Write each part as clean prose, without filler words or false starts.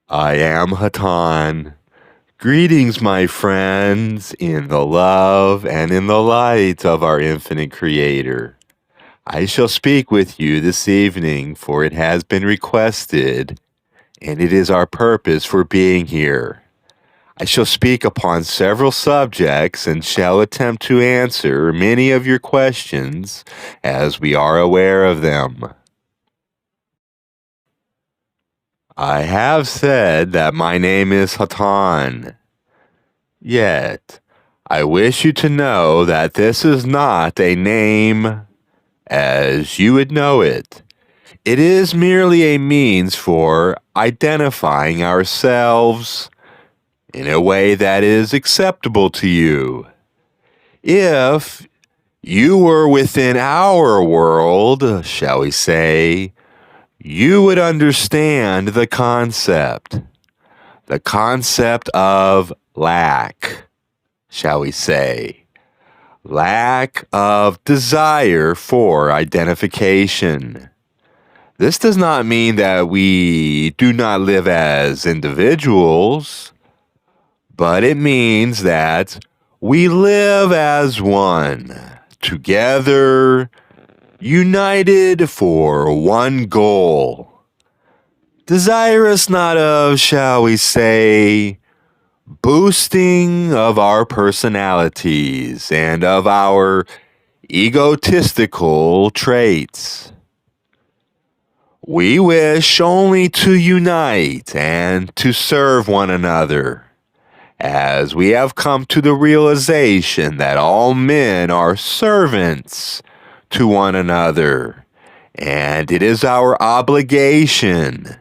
I am Hatan. Greetings, my friends, in the love and in the light of our infinite Creator. I shall speak with you this evening, for it has been requested, and it is our purpose for being here. I shall speak upon several subjects and shall attempt to answer many of your questions as we are aware of them. I have said that my name is Hatan. Yet, I wish you to know that this is not a name as you would know it. It is merely a means for identifying ourselves in a way that is acceptable to you. If you were within our world, shall we say, you would understand the concept of lack, shall we say, lack of desire for identification. This does not mean that we do not live as individuals, but it means that we live as one, together, united for one goal. Desirous not of, shall we say, boosting of our personalities and of our egotistical traits. We wish only to unite and to serve one another, as we have come to the realization that all men are servants to one another, and it is our obligation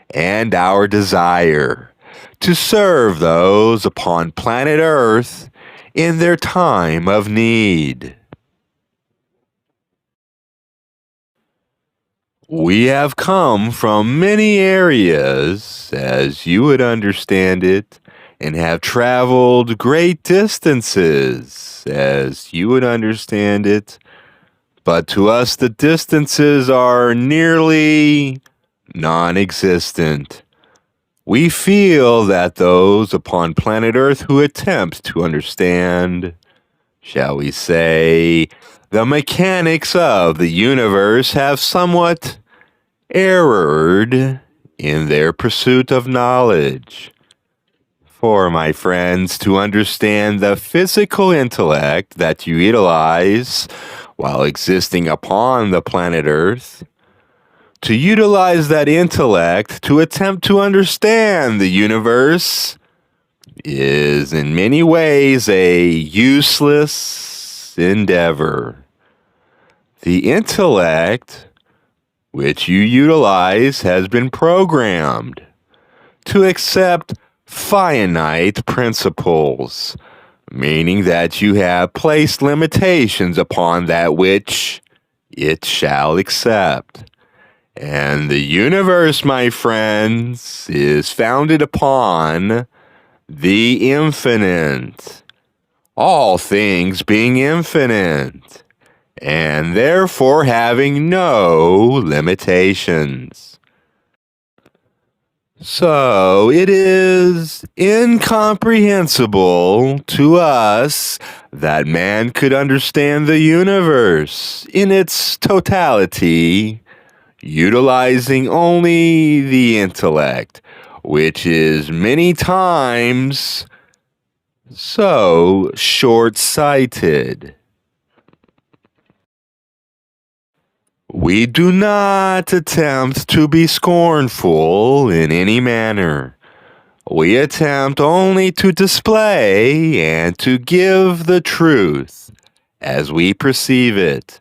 and our desire to serve those upon planet Earth in their time of need. We have come from many areas, as you would understand it, and have traveled great distances, as you would understand it, but to us the distances are nearly non-existent. We feel that those upon planet Earth who attempt to understand, shall we say, the mechanics of the universe have somewhat erred in their pursuit of knowledge. For, my friends, to understand the physical intellect that you utilize while existing upon the planet Earth, to utilize that intellect to attempt to understand the universe is in many ways a useless endeavor. The intellect which you utilize has been programmed to accept finite principles, meaning that you have placed limitations upon that which it shall accept. And the universe, my friends, is founded upon the infinite, all things being infinite, and therefore having no limitations. So it is incomprehensible to us that man could understand the universe in its totality, utilizing only the intellect, which is many times so short-sighted. We do not attempt to be scornful in any manner. We attempt only to display and to give the truth as we perceive it.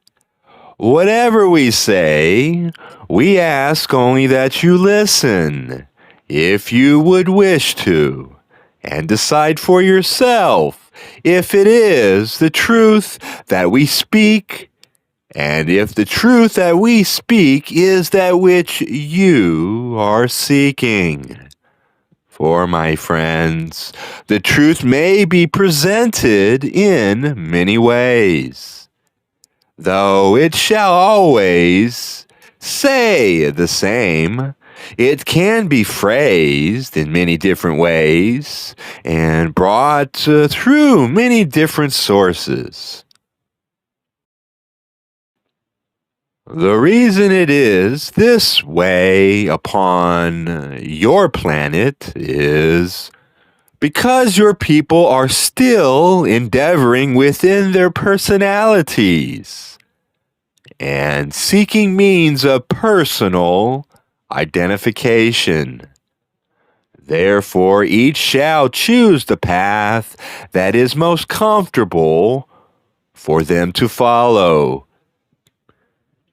Whatever we say, we ask only that you listen, if you would wish to, and decide for yourself if it is the truth that we speak, and if the truth that we speak is that which you are seeking. For, my friends, the truth may be presented in many ways, though it shall always say the same, It can be phrased in many different ways and brought through many different sources. The reason it is this way upon your planet is because your people are still endeavoring within their personalities and seeking means of personal identification. Therefore, each shall choose the path that is most comfortable for them to follow.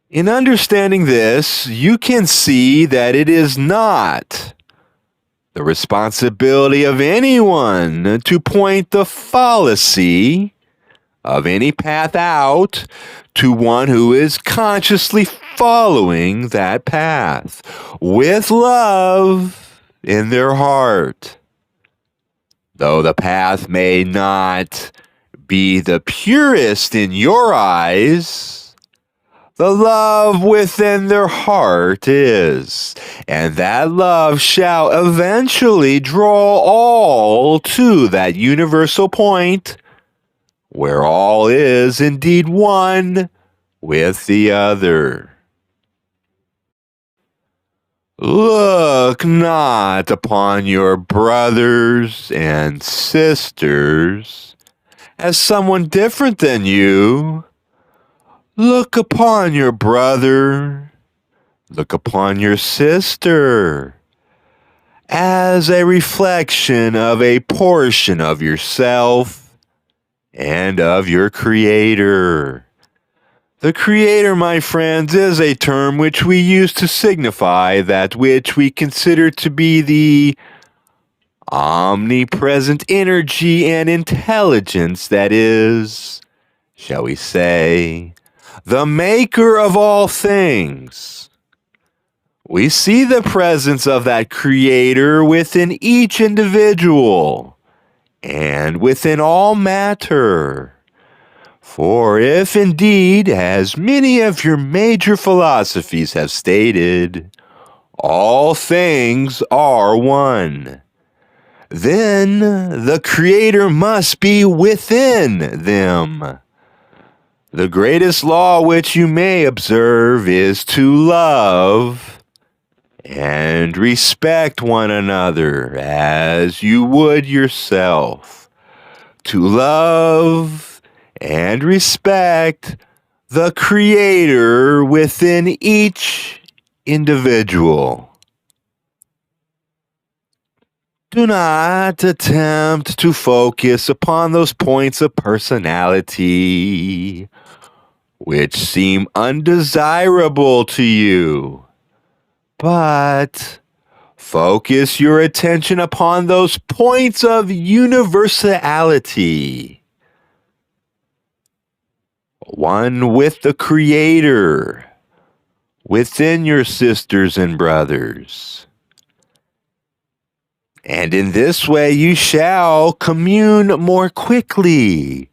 In understanding this, you can see that it is not the responsibility of anyone to point the fallacy of any path out to one who is consciously following that path with love in their heart. Though the path may not be the purest in your eyes, the love within their heart is, and that love shall eventually draw all to that universal point where all is indeed one with the other. Look not upon your brothers and sisters as someone different than you. Look upon your brother, look upon your sister as a reflection of a portion of yourself and of your Creator. The Creator, my friends, is a term which we use to signify that which we consider to be the omnipresent energy and intelligence that is, shall we say, the maker of all things. We see the presence of that Creator within each individual and within all matter. For if indeed, as many of your major philosophies have stated, all things are one, then the Creator must be within them. The greatest law which you may observe is to love and respect one another as you would yourself. To love and respect the Creator within each individual. Do not attempt to focus upon those points of personality which seem undesirable to you, but focus your attention upon those points of universality. One with the Creator within your sisters and brothers. And in this way you shall commune more quickly,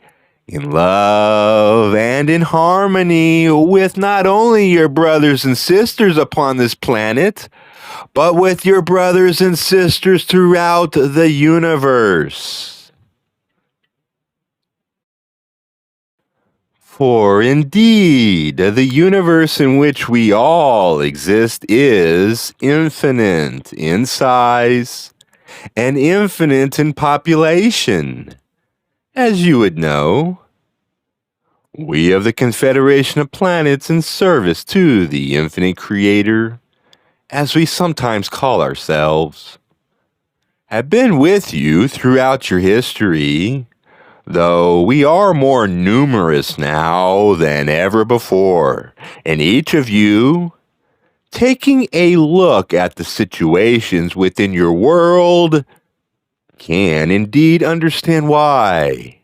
in love and in harmony with not only your brothers and sisters upon this planet, but with your brothers and sisters throughout the universe. For indeed, the universe in which we all exist is infinite in size and infinite in population. As you would know, we of the Confederation of Planets in service to the infinite Creator, as we sometimes call ourselves, have been with you throughout your history, though we are more numerous now than ever before, and each of you, taking a look at the situations within your world, can indeed understand why.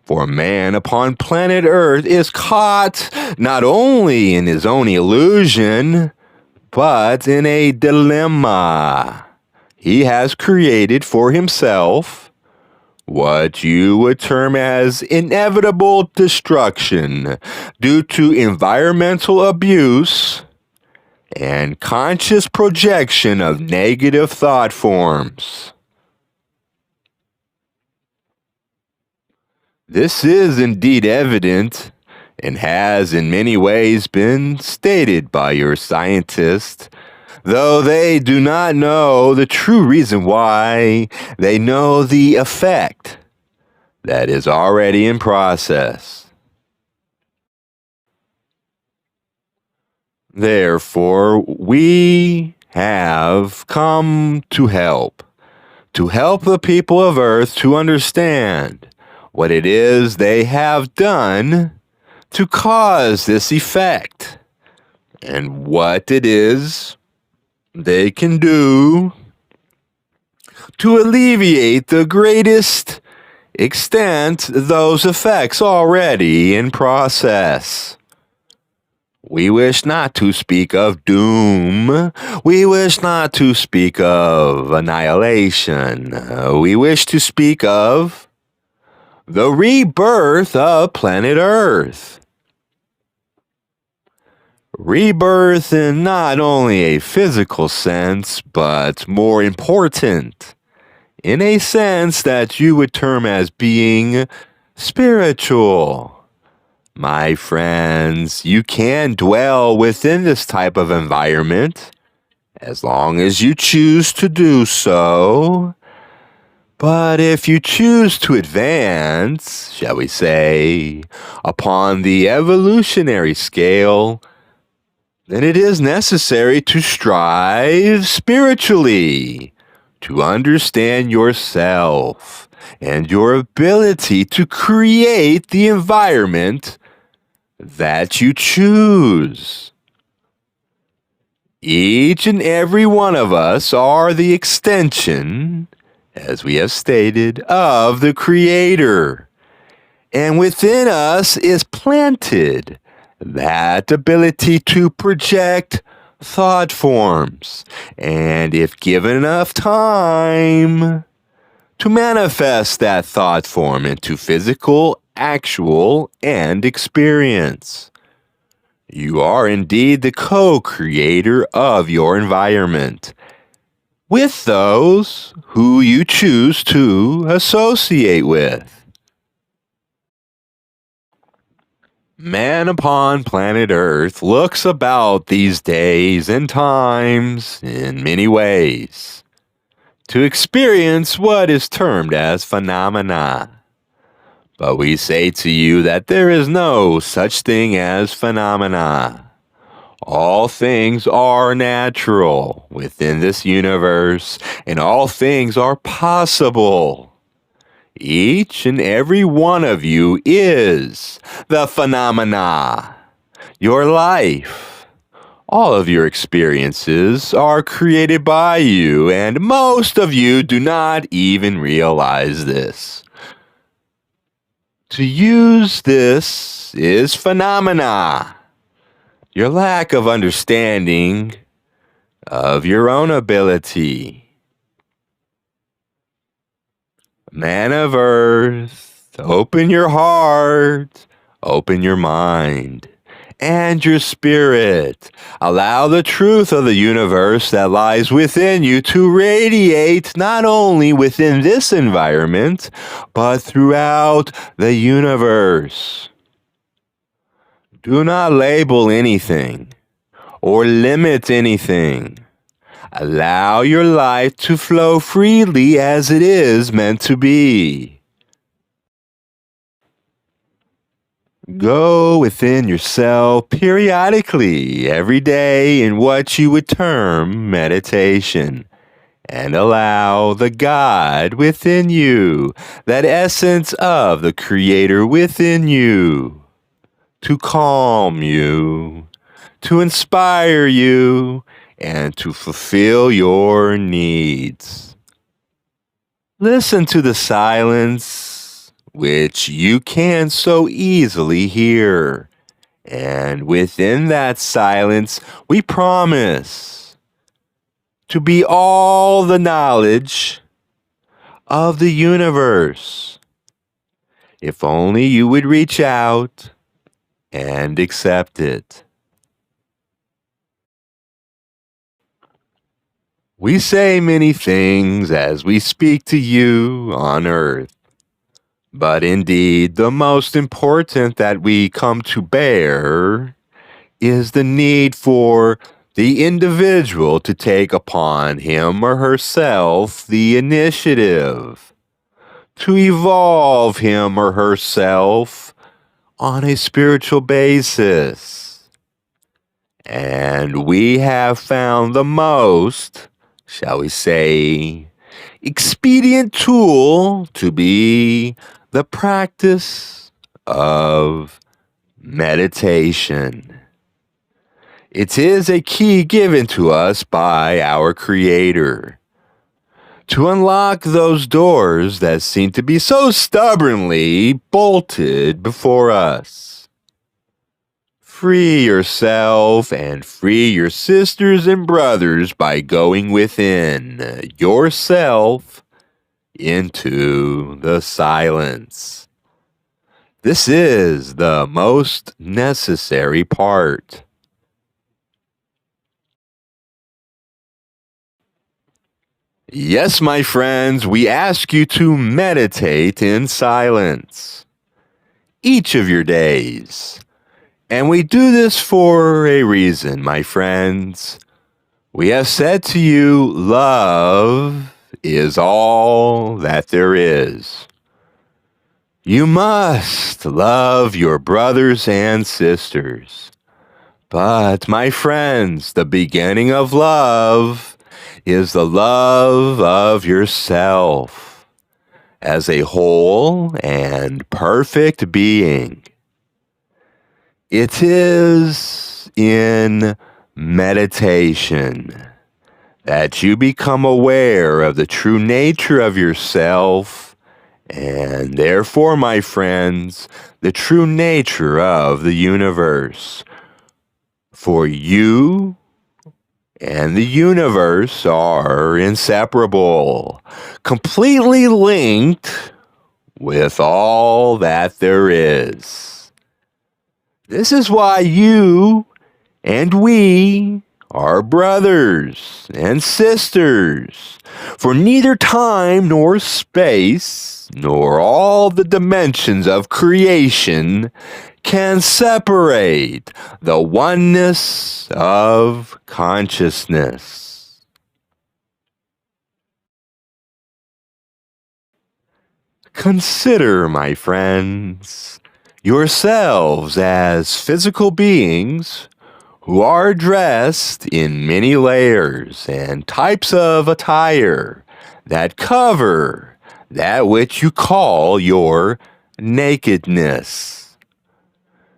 For man upon planet Earth is caught not only in his own illusion, but in a dilemma. He has created for himself what you would term as inevitable destruction due to environmental abuse and conscious projection of negative thought forms. This is indeed evident and has in many ways been stated by your scientists, though they do not know the true reason why. They know the effect that is already in process. Therefore, we have come to help the people of Earth to understand what it is they have done to cause this effect, and what it is they can do to alleviate the greatest extent those effects already in process. We wish not to speak of doom. We wish not to speak of annihilation. We wish to speak of the rebirth of planet Earth. Rebirth in not only a physical sense, but more important, in a sense that you would term as being spiritual. My friends, you can dwell within this type of environment as long as you choose to do so. But if you choose to advance, shall we say, upon the evolutionary scale, then it is necessary to strive spiritually to understand yourself and your ability to create the environment that you choose. Each and every one of us are the extension, as we have stated, of the Creator. And within us is planted that ability to project thought forms, and if given enough time, to manifest that thought form into physical, actual, and experience. You are indeed the co-creator of your environment, with those who you choose to associate with. Man upon planet Earth looks about these days and times in many ways to experience what is termed as phenomena. But we say to you that there is no such thing as phenomena. All things are natural within this universe, and all things are possible. Each and every one of you is the phenomena. Your life, all of your experiences are created by you, and most of you do not even realize this. To use this is phenomena. Your lack of understanding of your own ability. Man of Earth, open your heart, open your mind, and your spirit. Allow the truth of the universe that lies within you to radiate not only within this environment, but throughout the universe. Do not label anything or limit anything. Allow your life to flow freely as it is meant to be. Go within yourself periodically every day in what you would term meditation, and allow the God within you, that essence of the Creator within you, to calm you, to inspire you, and to fulfill your needs. Listen to the silence, which you can so easily hear. And within that silence, we promise to be all the knowledge of the universe. If only you would reach out and accept it. We say many things as we speak to you on earth, but indeed the most important that we come to bear is the need for the individual to take upon him or herself the initiative to evolve him or herself on a spiritual basis. And we have found the most, shall we say, expedient tool to be the practice of meditation. It is a key given to us by our Creator to unlock those doors that seem to be so stubbornly bolted before us. Free yourself and free your sisters and brothers by going within yourself into the silence. This is the most necessary part. Yes, my friends, we ask you to meditate in silence each of your days. And we do this for a reason, my friends. We have said to you, love is all that there is. You must love your brothers and sisters. But, my friends, the beginning of love is the love of yourself as a whole and perfect being. It is in meditation that you become aware of the true nature of yourself and therefore, my friends, the true nature of the universe. For you and the universe are inseparable, completely linked with all that there is. This is why you and we are brothers and sisters, for neither time nor space, nor all the dimensions of creation can separate the oneness of consciousness. Consider, my friends, yourselves as physical beings who are dressed in many layers and types of attire that cover that which you call your nakedness.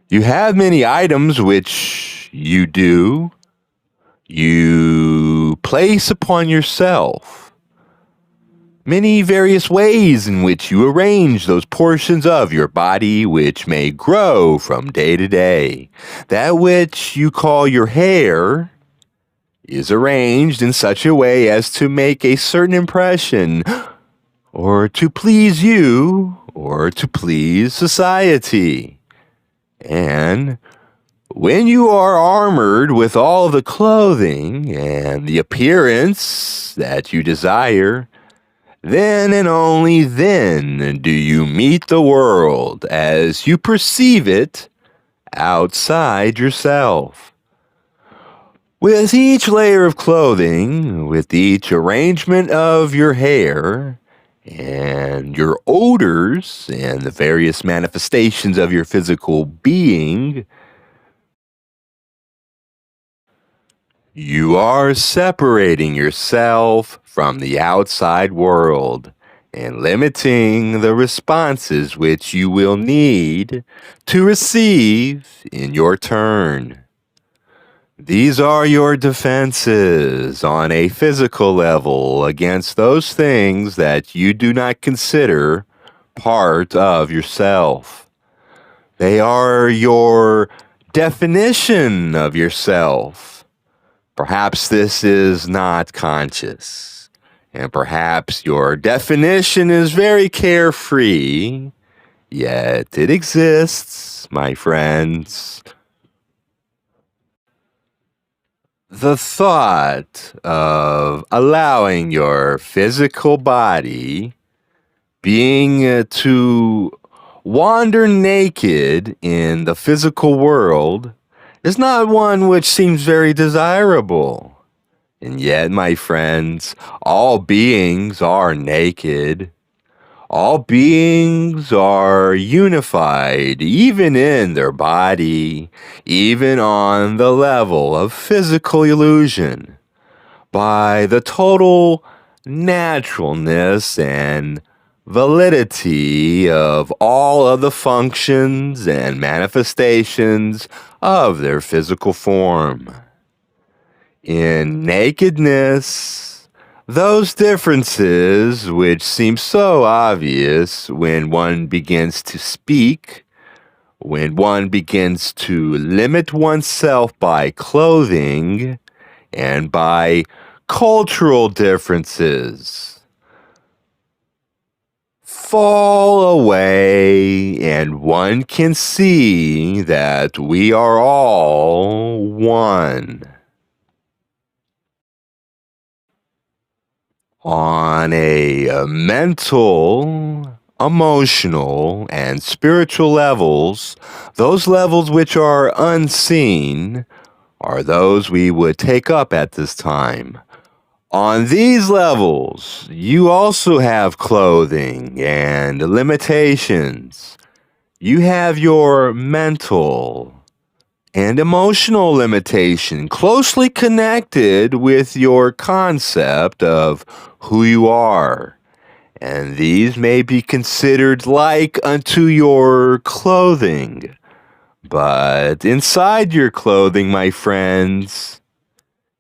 You have many items which you place upon yourself. Many various ways in which you arrange those portions of your body which may grow from day to day. That which you call your hair is arranged in such a way as to make a certain impression, or to please you, or to please society. And when you are armored with all the clothing and the appearance that you desire, then and only then do you meet the world as you perceive it outside yourself. With each layer of clothing, with each arrangement of your hair, and your odors, and the various manifestations of your physical being, you are separating yourself from the outside world and limiting the responses which you will need to receive in your turn. These are your defenses on a physical level against those things that you do not consider part of yourself. They are your definition of yourself. Perhaps this is not conscious, and perhaps your definition is very carefree, yet it exists, my friends. The thought of allowing your physical body being to wander naked in the physical world is not one which seems very desirable. And yet, my friends, all beings are naked. All beings are unified, even in their body, even on the level of physical illusion, by the total naturalness and validity of all of the functions and manifestations of their physical form. In nakedness, those differences which seem so obvious when one begins to speak, when one begins to limit oneself by clothing and by cultural differences, fall away, and one can see that we are all one. On a mental, emotional, and spiritual levels, those levels which are unseen are those we would take up at this time. On these levels, you also have clothing and limitations. You have your mental and emotional limitation closely connected with your concept of who you are. And these may be considered like unto your clothing. But inside your clothing, my friends,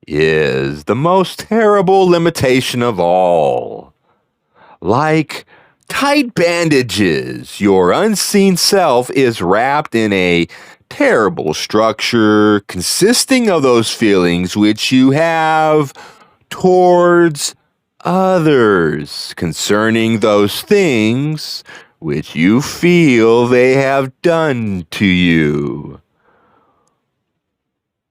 is the most terrible limitation of all. Like tight bandages, your unseen self is wrapped in a terrible structure consisting of those feelings which you have towards others concerning those things which you feel they have done to you,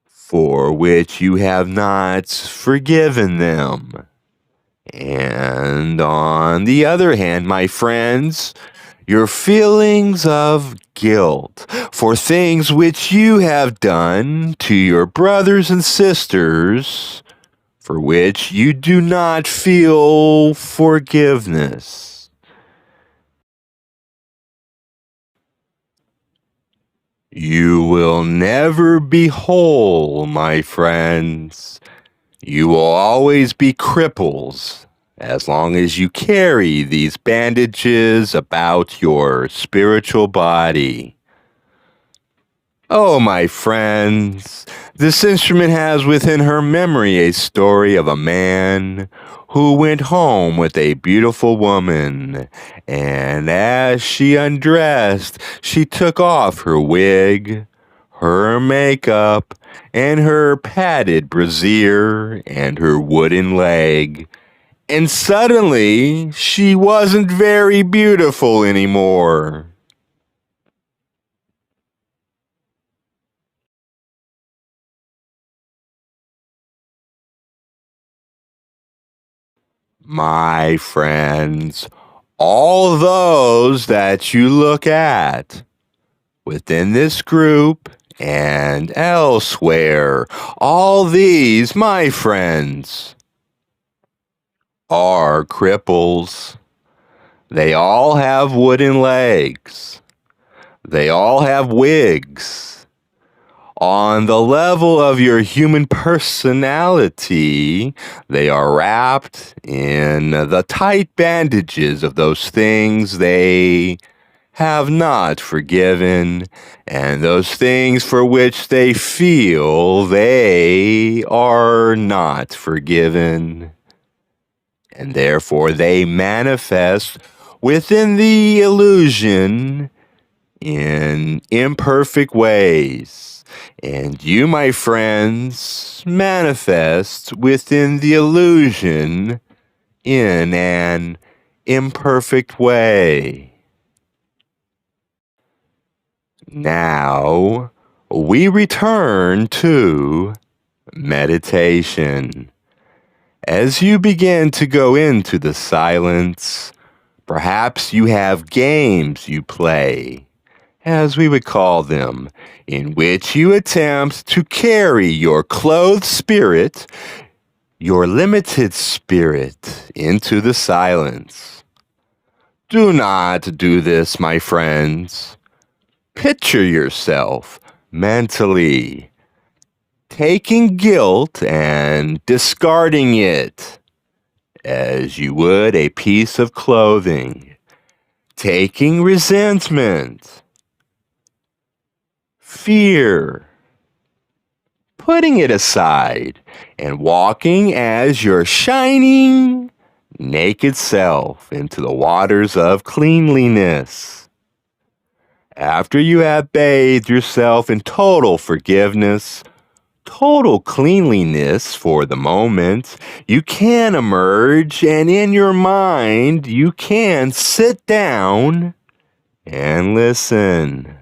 for which you have not forgiven them. And on the other hand, my friends, your feelings of guilt for things which you have done to your brothers and sisters, for which you do not feel forgiveness. You will never be whole, my friends. You will always be cripples as long as you carry these bandages about your spiritual body. Oh, my friends, this instrument has within her memory a story of a man who went home with a beautiful woman, and as she undressed, she took off her wig, her makeup, and her padded brassiere, and her wooden leg. And suddenly, she wasn't very beautiful anymore. My friends, all those that you look at within this group and elsewhere, all these, my friends, are cripples. They all have wooden legs. They all have wigs. On the level of your human personality, they are wrapped in the tight bandages of those things they have not forgiven, and those things for which they feel they are not forgiven. And therefore they manifest within the illusion in imperfect ways. And you, my friends, manifest within the illusion in an imperfect way. Now, we return to meditation. As you begin to go into the silence, perhaps you have games you play, as we would call them, in which you attempt to carry your clothed spirit, your limited spirit, into the silence. Do not do this, my friends. Picture yourself mentally taking guilt and discarding it as you would a piece of clothing, taking resentment, fear, putting it aside, and walking as your shining, naked self into the waters of cleanliness. After you have bathed yourself in total forgiveness, total cleanliness for the moment, you can emerge, and in your mind, you can sit down and listen.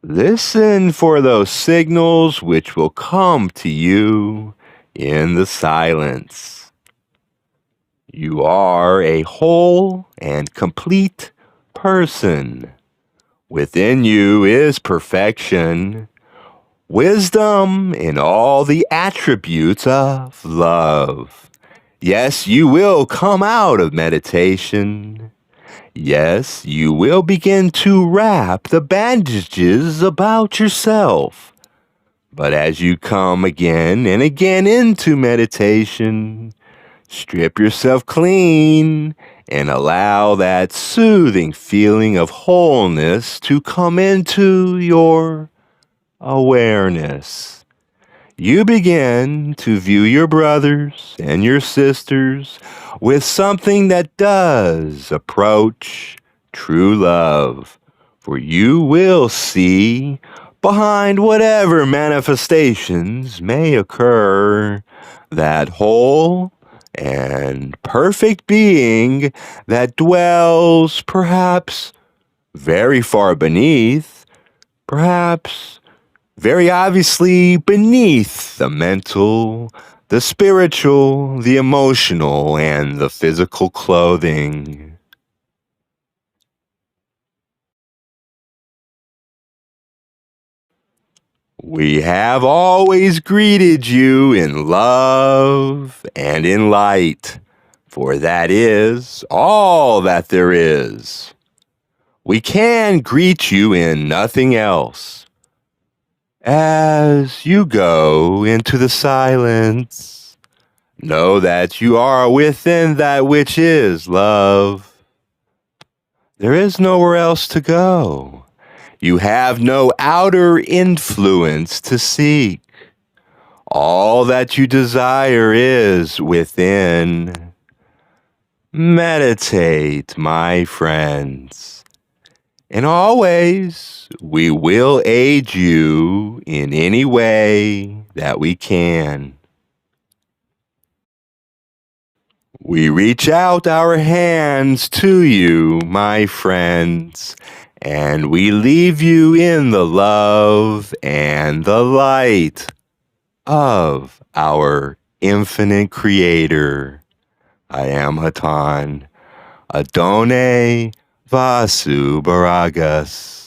Listen for those signals which will come to you in the silence. You are a whole and complete person. Within you is perfection, wisdom, and all the attributes of love. Yes, you will come out of meditation. Yes, you will begin to wrap the bandages about yourself. But as you come again and again into meditation, strip yourself clean and allow that soothing feeling of wholeness to come into your awareness. You begin to view your brothers and your sisters with something that does approach true love, for you will see behind whatever manifestations may occur that whole and perfect being that dwells perhaps very far beneath, perhaps very obviously beneath the mental, the spiritual, the emotional, and the physical clothing. We have always greeted you in love and in light, for that is all that there is. We can greet you in nothing else. As you go into the silence, know that you are within that which is love. There is nowhere else to go. You have no outer influence to seek. All that you desire is within. Meditate, my friends. And always, we will aid you in any way that we can. We reach out our hands to you, my friends, and we leave you in the love and the light of our infinite Creator. I am Hatan. Adonai Vasu Baragas.